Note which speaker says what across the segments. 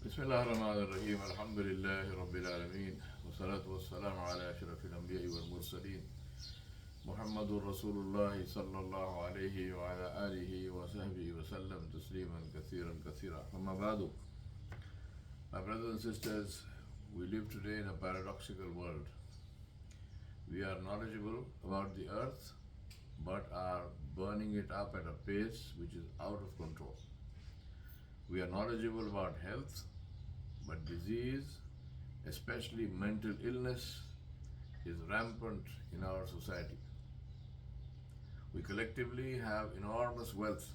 Speaker 1: بسم الله الرحمن الرحيم الحمد لله رب العالمين والصلاة والسلام على أشرف الأنبياء والمرسلين محمد رسول الله صلى الله عليه وعلى آله وصحبه وسلم تسليما كثيرا كثيرا. أما بعد, my brothers and sisters, we live today in a paradoxical world. We are knowledgeable about the earth but are burning it up at a pace which is out of control. We are knowledgeable about health, but disease, especially mental illness, is rampant in our society. We collectively have enormous wealth,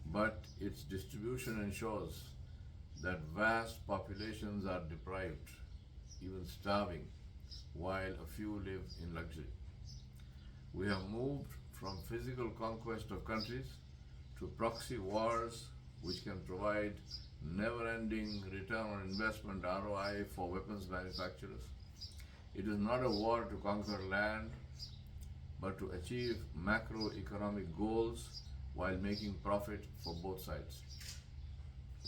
Speaker 1: but its distribution ensures that vast populations are deprived, even starving, while a few live in luxury. We have moved from physical conquest of countries to proxy wars which can provide never-ending return on investment ROI for weapons manufacturers. It is not a war to conquer land, but to achieve macroeconomic goals while making profit for both sides.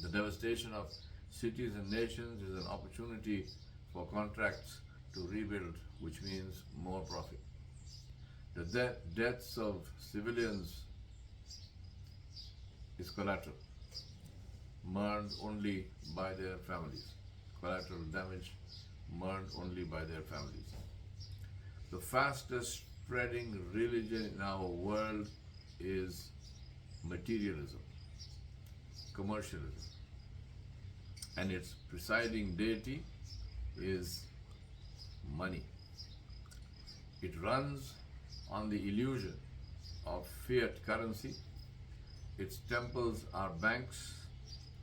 Speaker 1: The devastation of cities and nations is an opportunity for contracts to rebuild, which means more profit. The deaths of civilians is collateral, mourned only by their families. Collateral damage mourned only by their families. The fastest spreading religion in our world is materialism, commercialism, and its presiding deity is money. It runs on the illusion of fiat currency. Its temples are banks,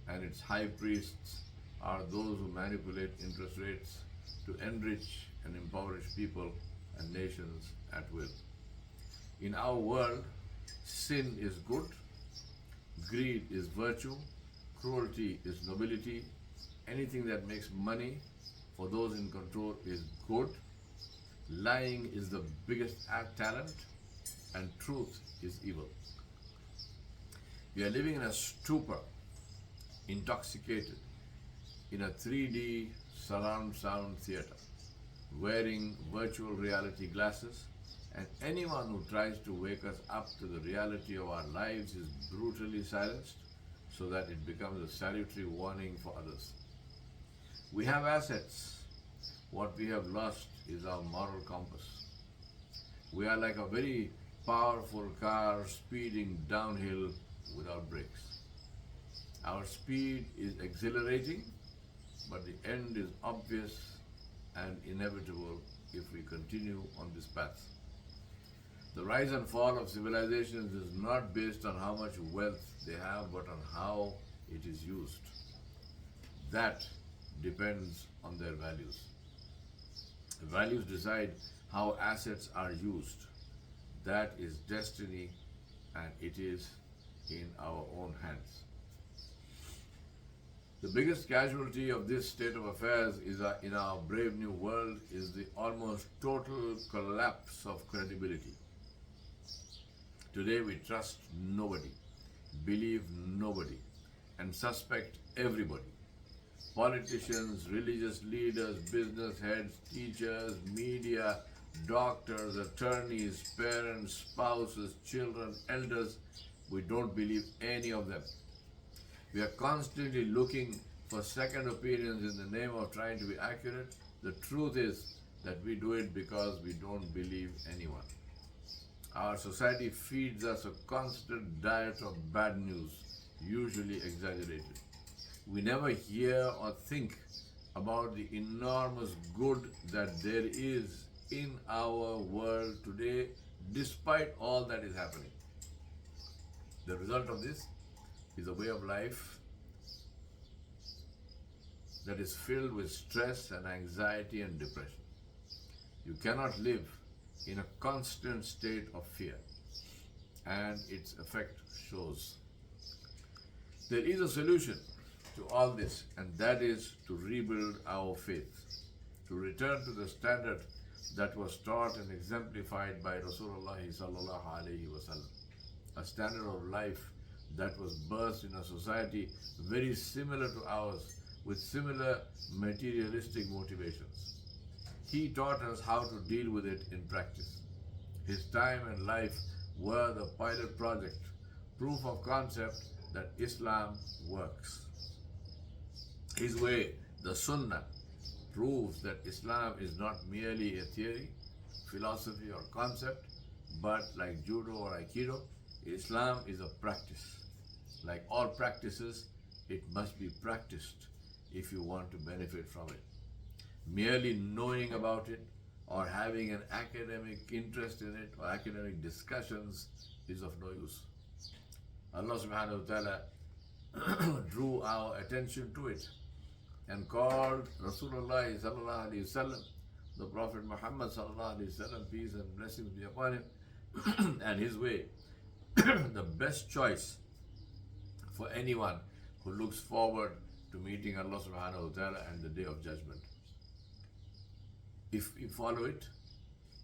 Speaker 1: and its high priests are those who manipulate interest rates to enrich and impoverish people and nations at will. In our world, sin is good, greed is virtue, cruelty is nobility, anything that makes money for those in control is good, lying is the biggest talent, and truth is evil. We are living in a stupor, intoxicated in a 3D surround sound theater, wearing virtual reality glasses, and anyone who tries to wake us up to the reality of our lives is brutally silenced so that it becomes a salutary warning for others. We have assets. What we have lost is our moral compass. We are like a very powerful car speeding downhill without brakes. Our speed is exhilarating, but the end is obvious and inevitable if we continue on this path. The rise and fall of civilizations is not based on how much wealth they have, but on how it is used. That depends on their values. Values decide how assets are used. That is destiny, and it is in our own hands. The biggest casualty of this state of affairs in our brave new world is the almost total collapse of credibility. Today we trust nobody, believe nobody, and suspect everybody. Politicians, religious leaders, business heads, teachers, media, doctors, attorneys, parents, spouses, children, elders. We don't believe any of them. We are constantly looking for second opinions in the name of trying to be accurate. The truth is that we do it because we don't believe anyone. Our society feeds us a constant diet of bad news, usually exaggerated. We never hear or think about the enormous good that there is in our world today, despite all that is happening. The result of this is a way of life that is filled with stress and anxiety and depression. You cannot live in a constant state of fear, and its effect shows. There is a solution to all this, and that is to rebuild our faith, to return to the standard that was taught and exemplified by Rasulullah sallallahu alaihi wasallam, a standard of life that was birthed in a society very similar to ours, with similar materialistic motivations. He taught us how to deal with it in practice. His time and life were the pilot project, proof of concept that Islam works. His way, the Sunnah, proves that Islam is not merely a theory, philosophy, or concept, but like judo or aikido, Islam is a practice. Like all practices, it must be practiced if you want to benefit from it. Merely knowing about it or having an academic interest in it or academic discussions is of no use. Allah subhanahu wa ta'ala drew our attention to it and called Rasulullah sallallahu alayhi wasallam, the Prophet Muhammad sallallahu alayhi wasallam, peace and blessings be upon him, and his way, the best choice for anyone who looks forward to meeting Allah subhanahu wa ta'ala and the day of judgment. If we follow it,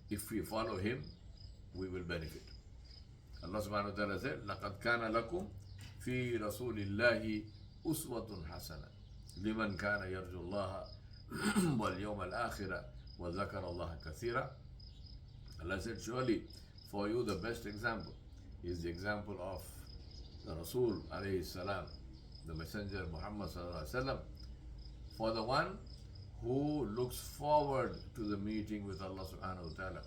Speaker 1: if we follow him, we will benefit. Allah subhanahu wa ta'ala said, لَقَدْ كَانَ لَكُمْ فِي رَسُولِ اللَّهِ أُسْوَةٌ حَسَنَةٌ لِمَنْ كَانَ يَرْجُو اللَّهَ وَالْيَوْمَ الْآخِرَ وَذَكَرَ اللَّهَ كَثِيرًا. Allah said, surely for you the best example is the example of the Rasul alayhi salam, the Messenger Muhammad sallallahu alayhi wasallam, for the one who looks forward to the meeting with Allah subhanahu wa ta'ala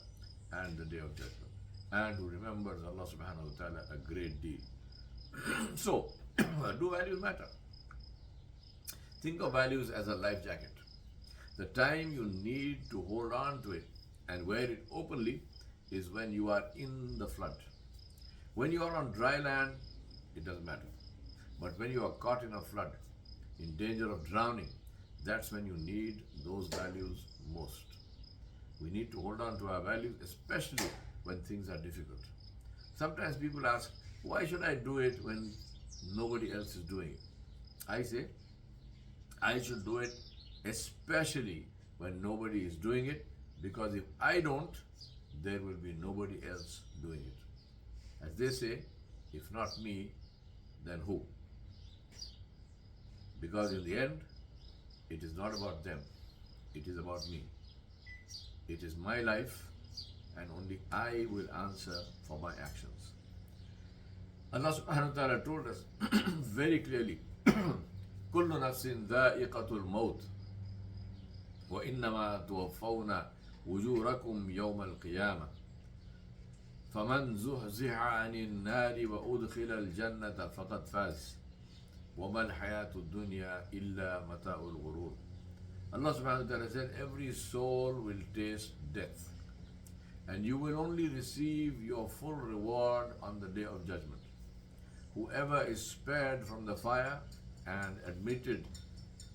Speaker 1: and the day of judgment, and who remembers Allah subhanahu wa ta'ala a great deal. So, do values matter? Think of values as a life jacket. The time you need to hold on to it and wear it openly is when you are in the flood. When you are on dry land, it doesn't matter. But when you are caught in a flood, in danger of drowning, that's when you need those values most. We need to hold on to our values, especially when things are difficult. Sometimes people ask, why should I do it when nobody else is doing it? I say, I should do it especially when nobody is doing it, because if I don't, there will be nobody else doing it. As they say, if not me, then who? Because in the end, it is not about them, it is about me. It is my life, and only I will answer for my actions. Allah subhanahu wa ta'ala told us very clearly, كُلُّ نَفْسٍ ذَائِقَةُ الْمَوْتِ وَإِنَّمَا تُوَفَّوْنَ وُجُورَكُمْ يَوْمَ الْقِيَامَةِ فَمَنْ زُحْزِحَ عَنِ النَّارِ وَأُدْخِلَ الْجَنَّةَ فَقَدْ فَازَ وَمَا الْحَيَاةُ الدُّنْيَا إِلَّا مَتَاعُ الْغُرُورِ. Allah subhanahu wa ta'ala said, every soul will taste death, and you will only receive your full reward on the day of judgment. Whoever is spared from the fire and admitted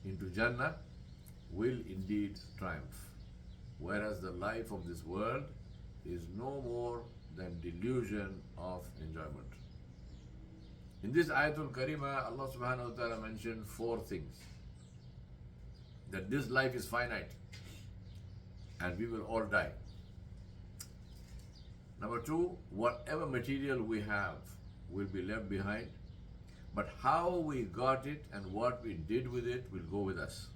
Speaker 1: into Jannah will indeed triumph, whereas the life of this world is no more than delusion of enjoyment. In this Ayatul Karima, Allah subhanahu wa ta'ala mentioned 4 things. That this life is finite and we will all die. Number 2, whatever material we have will be left behind, but how we got it and what we did with it will go with us.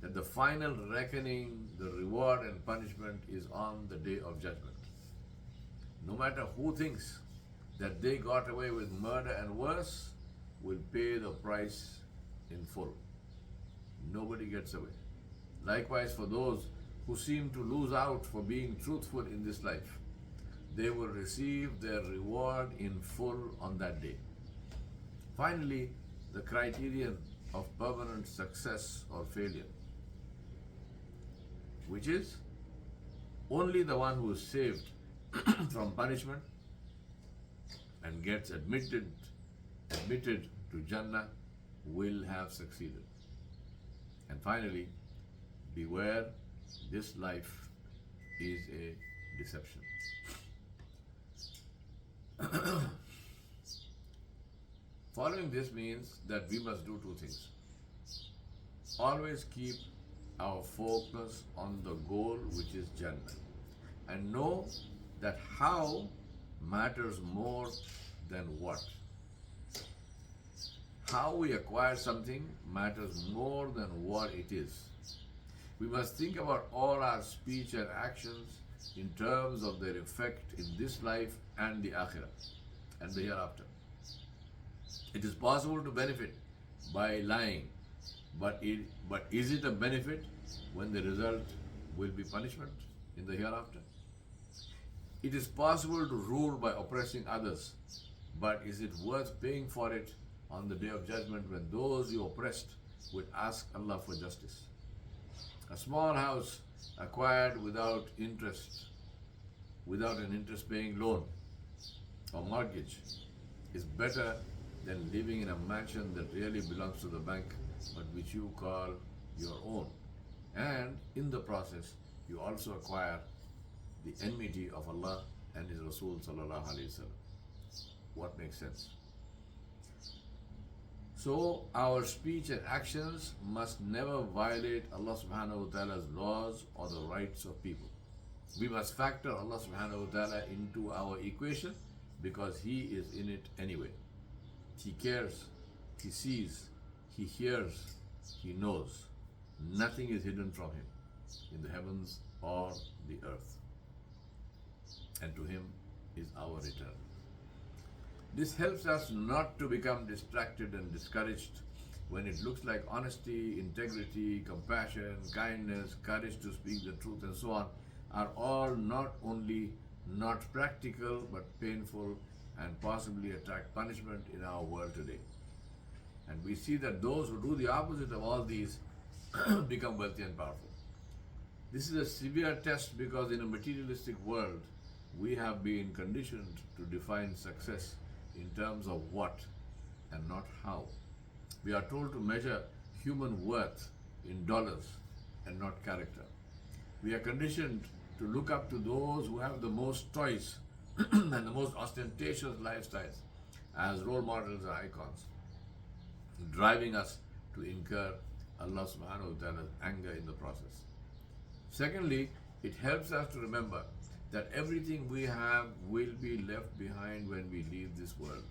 Speaker 1: That the final reckoning, the reward and punishment is on the day of judgment. No matter who thinks that they got away with murder and worse, will pay the price in full. Nobody gets away. Likewise, for those who seem to lose out for being truthful in this life, they will receive their reward in full on that day. Finally, the criterion of permanent success or failure, which is only the one who is saved from punishment and gets admitted to Jannah will have succeeded. And finally, beware, this life is a deception. Following this means that we must do 2 things. Always keep our focus on the goal, which is Jannah, and know that how matters more than what. How we acquire something matters more than what it is. We must think about all our speech and actions in terms of their effect in this life and the akhirah and the hereafter. It is possible to benefit by lying, but is it a benefit when the result will be punishment in the hereafter? It is possible to rule by oppressing others, but is it worth paying for it on the day of judgment when those you oppressed would ask Allah for justice? A small house acquired without interest, without an interest-paying loan or mortgage, is better than living in a mansion that really belongs to the bank but which you call your own. And in the process, you also acquire the enmity of Allah and His Rasul sallallahu alaihi wasallam. What makes sense? So our speech and actions must never violate Allah subhanahu wa ta'ala's laws or the rights of people. We must factor Allah subhanahu wa ta'ala into our equation because He is in it anyway. He cares, He sees, He hears, He knows. Nothing is hidden from Him in the heavens or the earth. And to Him is our return. This helps us not to become distracted and discouraged when it looks like honesty, integrity, compassion, kindness, courage to speak the truth and so on are all not only not practical but painful and possibly attract punishment in our world today. And we see that those who do the opposite of all these become wealthy and powerful. This is a severe test because in a materialistic world, we have been conditioned to define success in terms of what and not how. We are told to measure human worth in dollars and not character. We are conditioned to look up to those who have the most toys and the most ostentatious lifestyles as role models and icons, driving us to incur Allah subhanahu wa ta'ala's anger in the process. Secondly, it helps us to remember that everything we have will be left behind when we leave this world.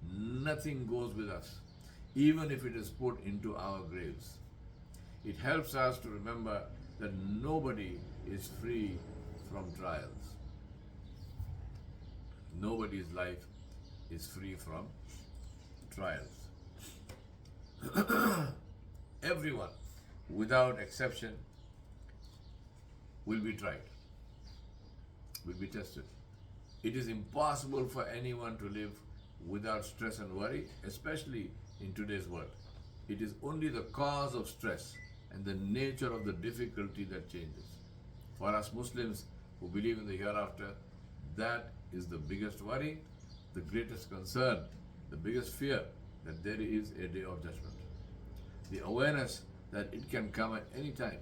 Speaker 1: Nothing goes with us, even if it is put into our graves. It helps us to remember that nobody is free from trials. Nobody's life is free from trials. Everyone, without exception, will be tried, will be tested. It is impossible for anyone to live without stress and worry, especially in today's world. It is only the cause of stress and the nature of the difficulty that changes. For us Muslims who believe in the hereafter, that is the biggest worry, the greatest concern, the biggest fear, that there is a day of judgment. The awareness that it can come at any time.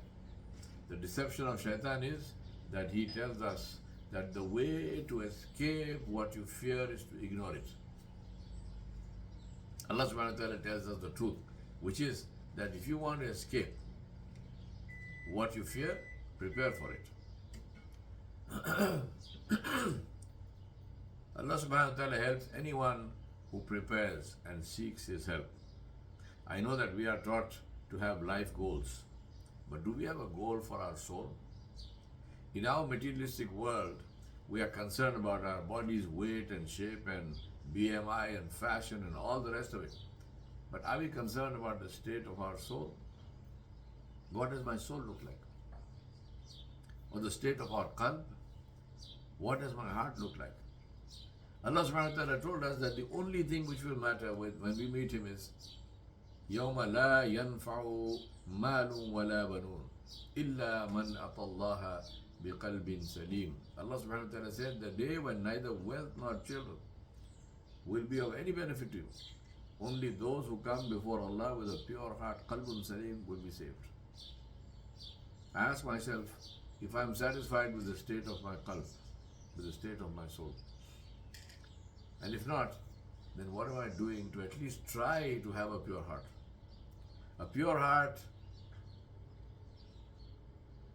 Speaker 1: The deception of shaitan is that he tells us that the way to escape what you fear is to ignore it. Allah subhanahu wa ta'ala tells us the truth, which is that if you want to escape what you fear, prepare for it. Allah subhanahu wa ta'ala helps anyone who prepares and seeks His help. I know that we are taught to have life goals, but do we have a goal for our soul? In our materialistic world, we are concerned about our body's weight and shape and BMI and fashion and all the rest of it. But are we concerned about the state of our soul? What does my soul look like? Or the state of our qalb? What does my heart look like? Allah subhanahu wa ta'ala told us that the only thing which will matter when we meet Him is يَوْمَ لَا يَنْفَعُ مَالٌ وَلَا بَنُونَ إِلَّا مَنْ أَتَى اللَّهَ بِقَلْبٍ سَلِيمٍ. Allah subhanahu wa ta'ala said, the day when neither wealth nor children will be of any benefit to you. Only those who come before Allah with a pure heart, qalbun salim, will be saved. I ask myself, if I am satisfied with the state of my qalb, with the state of my soul, and if not, then what am I doing to at least try to have a pure heart? A pure heart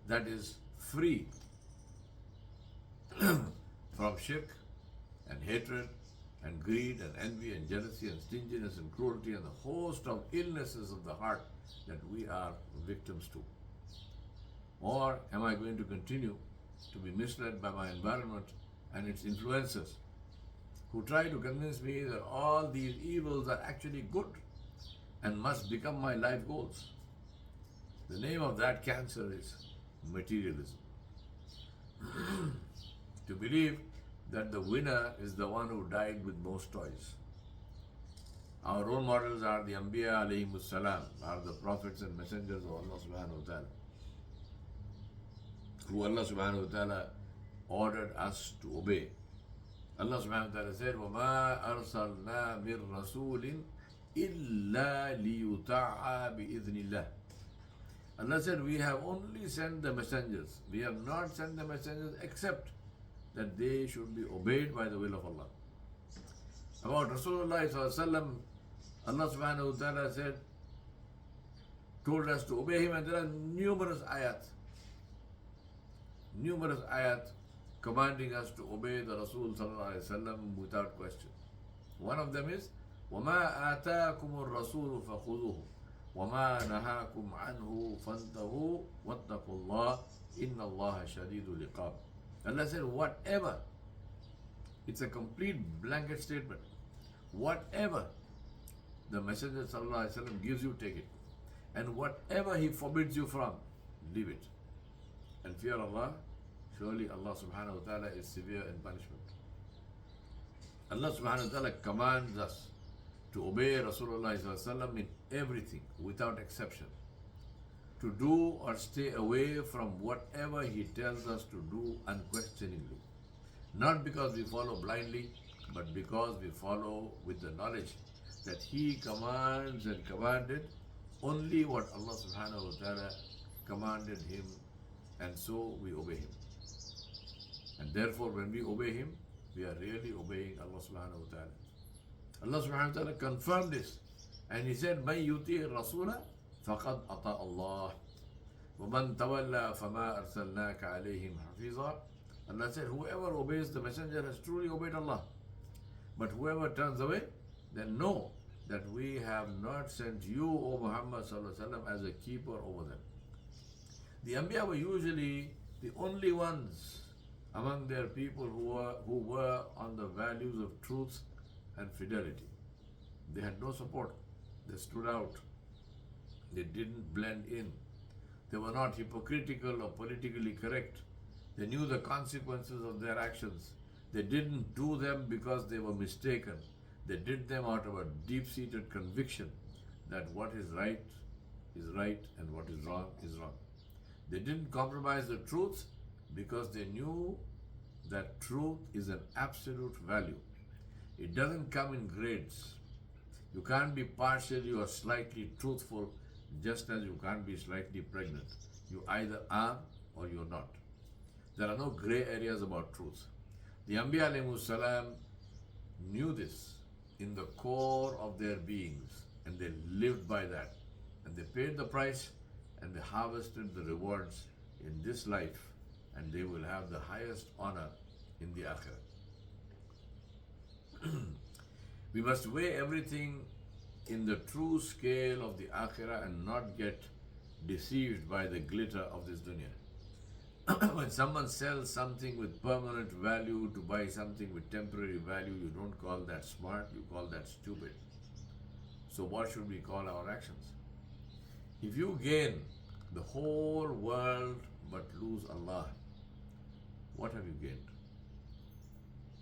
Speaker 1: that is free from shirk and hatred and greed and envy and jealousy and stinginess and cruelty and the host of illnesses of the heart that we are victims to? Or am I going to continue to be misled by my environment and its influences who try to convince me that all these evils are actually good and must become my life goals? The name of that cancer is materialism. To believe that the winner is the one who died with most toys. Our role models are the Ambia alayhimus salam, are the prophets and messengers of Allah subhanahu wa ta'ala, who Allah subhanahu wa ta'ala ordered us to obey. Allah subhanahu wa ta'ala said, وَمَا أَرْسَلْنَا مِن رَسُولٍ إِلَّا لِيُطَاعَ بِإِذْنِ اللَّهِ. Allah said, we have only sent the messengers. We have not sent the messengers except that they should be obeyed by the will of Allah. About Rasulullah sallallahu alaihi wasallam, Allah subhanahu wa ta'ala said, told us to obey him, and there are numerous ayat commanding us to obey the Rasul sallallahu alaihi wasallam without question. One of them is, وَمَا آتَاكُمُ الرَّسُولُ فَخُذُوهُ وَمَا نَهَاكُمْ عَنْهُ فَانْتَهُوا وَاتَّقُوا اللَّهَ إِنَّ اللَّهَ شَدِيدُ الْعِقَابِ. Allah said, whatever, it's a complete blanket statement. Whatever the Messenger sallallahu alaihi wasallam gives you, take it. And whatever he forbids you from, leave it. And fear Allah, surely Allah subhanahu wa ta'ala is severe in punishment. Allah subhanahu wa ta'ala commands us to obey Rasulullah sallallahu alaihi wasallam in everything, without exception. To do or stay away from whatever he tells us to do unquestioningly. Not because we follow blindly, but because we follow with the knowledge that he commands and commanded only what Allah subhanahu wa ta'ala commanded him, and so we obey him. And therefore when we obey him, we are really obeying Allah subhanahu wa ta'ala. Allah subhanahu wa ta'ala confirmed this, and he said, مَنْ يُطِيعِ الرَّسُولَ فَقَدْ أَطَاعَ اللَّهَ وَمَنْ تَوَلَّى فَمَا أَرْسَلْنَاكَ عَلَيْهِمْ حَفِيظًا. Allah said, whoever obeys the messenger has truly obeyed Allah. But whoever turns away, then know that we have not sent you, O Muhammad sallallahu alaihi wasallam, as a keeper over them. The Ambia were usually the only ones among their people who were on the values of truth and fidelity. They had no support. They stood out. They didn't blend in. They were not hypocritical or politically correct. They knew the consequences of their actions. They didn't do them because they were mistaken. They did them out of a deep-seated conviction that what is right and what is wrong is wrong. They didn't compromise the truth because they knew that truth is an absolute value. It doesn't come in grades. You can't be partially or slightly truthful, just as you can't be slightly pregnant. You either are or you're not. There are no gray areas about truth. The Ambia alayhimus salam knew this in the core of their beings, and they lived by that. And they paid the price, and they harvested the rewards in this life, and they will have the highest honor in the akhirah. We must weigh everything in the true scale of the akhirah and not get deceived by the glitter of this dunya. When someone sells something with permanent value to buy something with temporary value, you don't call that smart, you call that stupid. So what should we call our actions? If you gain the whole world but lose Allah, what have you gained?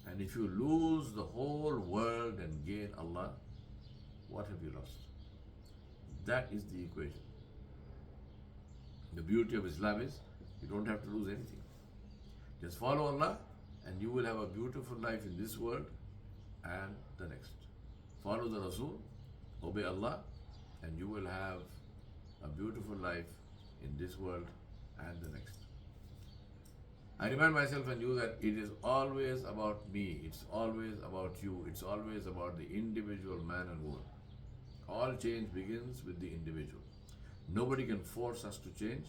Speaker 1: And if you lose the whole world and gain Allah, what have you lost? That is the equation. The beauty of Islam is you don't have to lose anything. Just follow Allah and you will have a beautiful life in this world and the next. Follow the Rasul, obey Allah, and you will have a beautiful life in this world and the next. I remind myself and you that it is always about me, it's always about you, it's always about the individual man and woman. All change begins with the individual. Nobody can force us to change,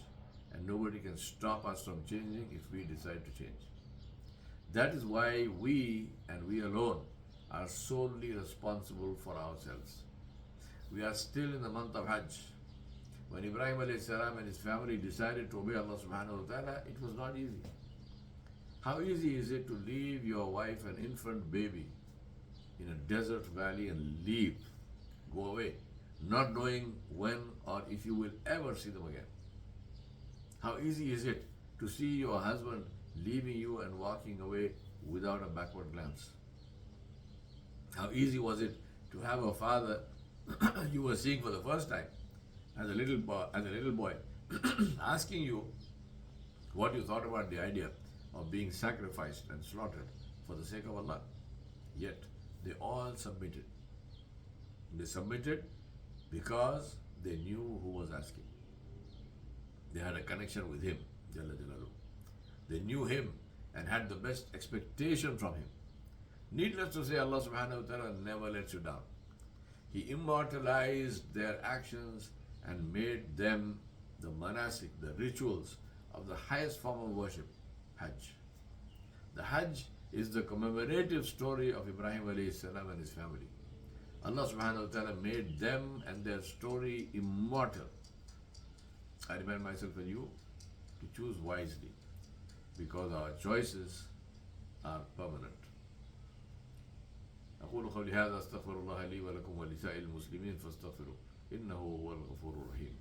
Speaker 1: and nobody can stop us from changing if we decide to change. That is why we and we alone are solely responsible for ourselves. We are still in the month of Hajj. When Ibrahim alayhi salam and his family decided to obey Allah subhanahu wa ta'ala, it was not easy. How easy is it to leave your wife and infant baby in a desert valley and leave, go away, not knowing when or if you will ever see them again? How easy is it to see your husband leaving you and walking away without a backward glance? How easy was it to have a father you were seeing for the first time as a little boy asking you what you thought about the idea of being sacrificed and slaughtered for the sake of Allah? Yet they all submitted. They submitted because they knew who was asking. They had a connection with Him, Jalla Jalaluhu. They knew Him and had the best expectation from Him. Needless to say, Allah subhanahu wa ta'ala never lets you down. He immortalized their actions and made them the manasik, the rituals of the highest form of worship, Hajj. The Hajj is the commemorative story of Ibrahim alayhi salam and his family. Allah subhanahu wa ta'ala made them and their story immortal. I remind myself and you to choose wisely, because our choices are permanent. أقول قولي هذا أستغفر الله لي ولكم ولسائر المسلمين فاستغفروه إنه هو الغفور الرحيم.